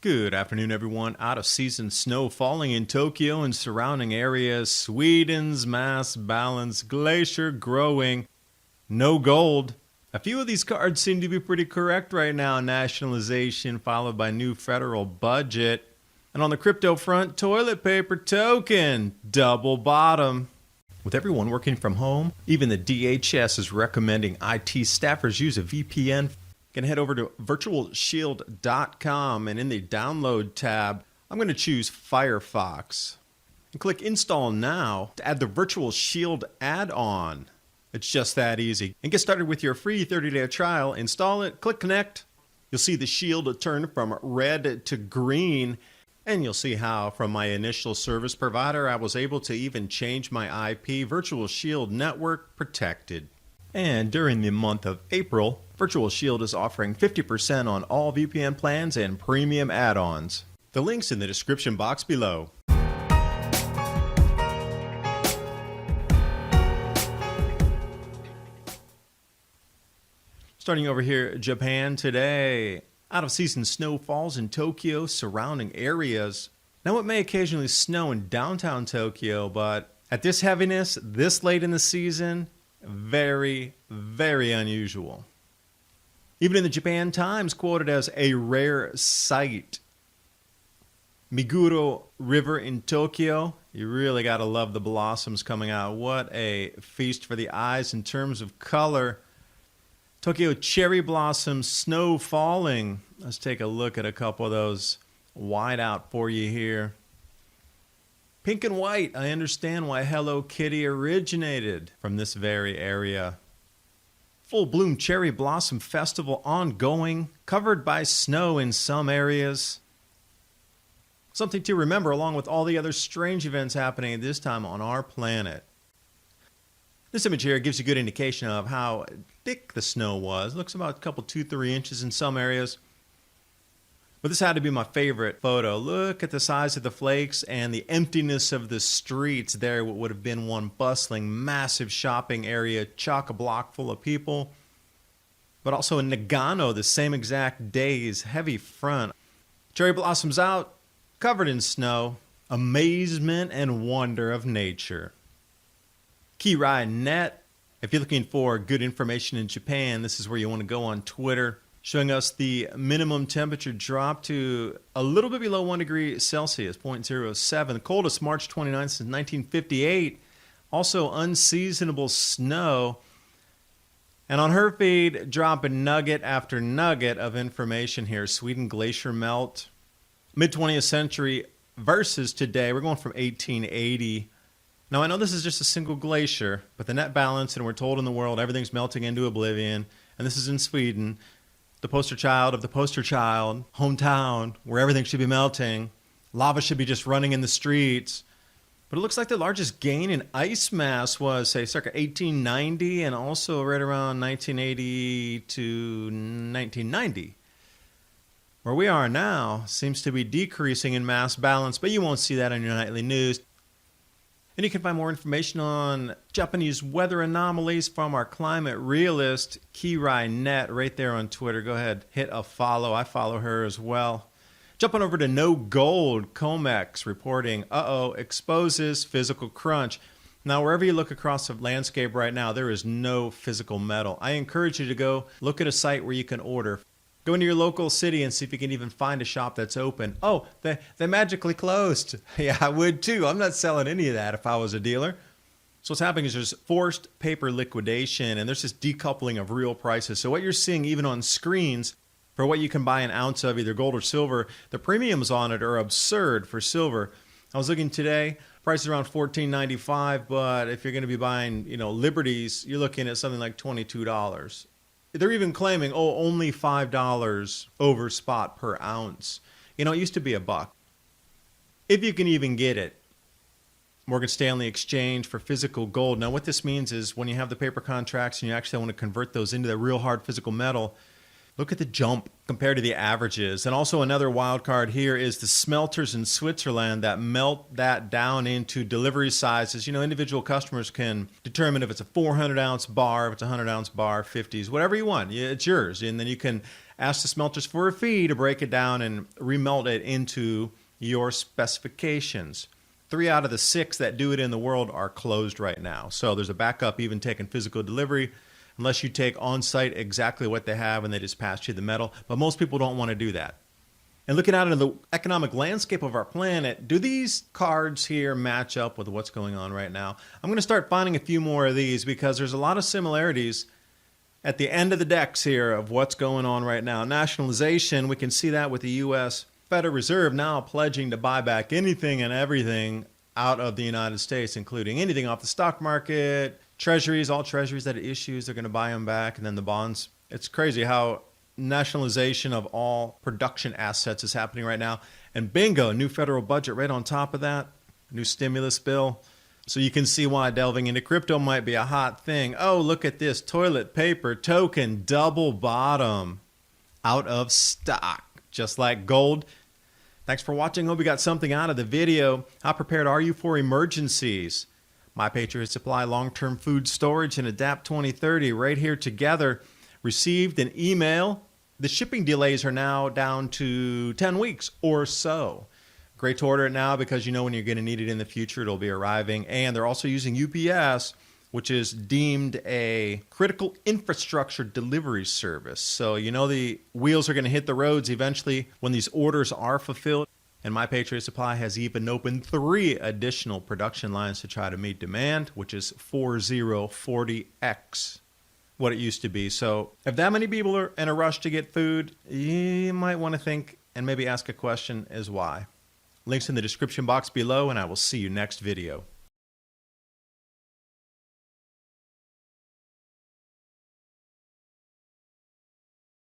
Good afternoon, everyone. Out of season snow falling in Tokyo and surrounding areas. Sweden's mass balance glacier growing. No gold. A few of these cards seem to be pretty correct right now. Nationalization followed by new federal budget. And on the crypto front, toilet paper token. Double bottom. With everyone working from home, even the DHS is recommending IT staffers use a VPN. Going to head over to virtualshield.com, and in the download tab, I'm going to choose Firefox and click install now to add the Virtual Shield add-on. It's just that easy. And get started with your free 30-day trial. Install it, click connect. You'll see the shield turn from red to green, and you'll see how from my initial service provider I was able to even change my IP. Virtual Shield network protected. And during the month of April, Virtual Shield is offering 50% on all VPN plans and premium add-ons. The link's in the description box below. Starting over here, Japan today. Out of season snow falls in Tokyo, surrounding areas. Now it may occasionally snow in downtown Tokyo, but at this heaviness, this late in the season, very, very unusual. Even in the Japan Times, quoted as a rare sight. Meguro River in Tokyo. You really got to love the blossoms coming out. What a feast for the eyes in terms of color. Tokyo cherry blossoms, snow falling. Let's take a look at a couple of those wide out for you here. Pink and white, I understand why Hello Kitty originated from this very area. Full bloom cherry blossom festival ongoing, covered by snow in some areas. Something to remember along with all the other strange events happening at this time on our planet. This image here gives you a good indication of how thick the snow was. It looks about a couple, 2-3 inches in some areas. But this had to be my favorite photo. Look at the size of the flakes and the emptiness of the streets there. What would have been one bustling, massive shopping area, chock-a-block full of people. But also in Nagano, the same exact days, heavy front. Cherry blossoms out, covered in snow. Amazement and wonder of nature. Kirai.net. If you're looking for good information in Japan, this is where you want to go on Twitter. Showing us the minimum temperature drop to a little bit below 1 degree Celsius, 0.07. The coldest March 29th since 1958. Also unseasonable snow. And on her feed, dropping nugget after nugget of information here. Sweden glacier melt. Mid-20th century versus today. We're going from 1880. Now, I know this is just a single glacier, but the net balance, and we're told in the world everything's melting into oblivion. And this is in Sweden. The poster child of the poster child, hometown, where everything should be melting. Lava should be just running in the streets. But it looks like the largest gain in ice mass was, say, circa 1890 and also right around 1980 to 1990. Where we are now seems to be decreasing in mass balance, but you won't see that on your nightly news. And you can find more information on Japanese weather anomalies from our climate realist, Kirai.net, right there on Twitter. Go ahead, hit a follow. I follow her as well. Jumping over to No Gold, Comex reporting, exposes physical crunch. Now, wherever you look across the landscape right now, there is no physical metal. I encourage you to go look at a site where you can order. Go into your local city and see if you can even find a shop that's open. Oh, they magically closed. Yeah, I would too. I'm not selling any of that if I was a dealer. So what's happening is there's forced paper liquidation and there's this decoupling of real prices. So what you're seeing even on screens for what you can buy an ounce of either gold or silver, the premiums on it are absurd for silver. I was looking today, price is around $14.95, but if you're going to be buying, Liberties, you're looking at something like $22. They're even claiming, only $5 over spot per ounce. It used to be $1. If you can even get it. Morgan Stanley exchange for physical gold. Now what this means is when you have the paper contracts and you actually want to convert those into the real hard physical metal, look at the jump compared to the averages. And also another wild card here is the smelters in Switzerland that melt that down into delivery sizes. Individual customers can determine if it's a 400-ounce bar, if it's a 100-ounce bar, 50s, whatever you want. It's yours. And then you can Ask the smelters for a fee to break it down and remelt it into your specifications. 3 out of the 6 that do it in the world are closed right now. So there's a backup even taking physical delivery, unless you take on-site exactly what they have and they just pass you the metal. But most people don't want to do that. And looking out into the economic landscape of our planet, do these cards here match up with what's going on right now? I'm going to start finding a few more of these because there's a lot of similarities at the end of the decks here of what's going on right now. Nationalization, we can see that with the U.S. Federal Reserve now pledging to buy back anything and everything out of the United States, including anything off the stock market, treasuries, all treasuries that it issues, they're going to buy them back, and then the bonds. It's crazy how nationalization of all production assets is happening right now. And bingo, new federal budget right on top of that, new stimulus bill. So you can see why delving into crypto might be a hot thing. Oh, look at this toilet paper token, double bottom, out of stock, just like gold. Thanks for watching. Hope you got something out of the video. How prepared are you for emergencies? My Patriot Supply long-term food storage and Adapt 2030 right here together. Received an email. The shipping delays are now down to 10 weeks or so. Great to order it now because you know when you're going to need it in the future, it'll be arriving. And they're also using UPS, which is deemed a critical infrastructure delivery service. So you know the wheels are going to hit the roads eventually when these orders are fulfilled. And My Patriot Supply has even opened 3 additional production lines to try to meet demand, which is 4040X. What it used to be. So if that many people are in a rush to get food, you might want to think and maybe ask a question as why. Links in the description box below, and I will see you next video.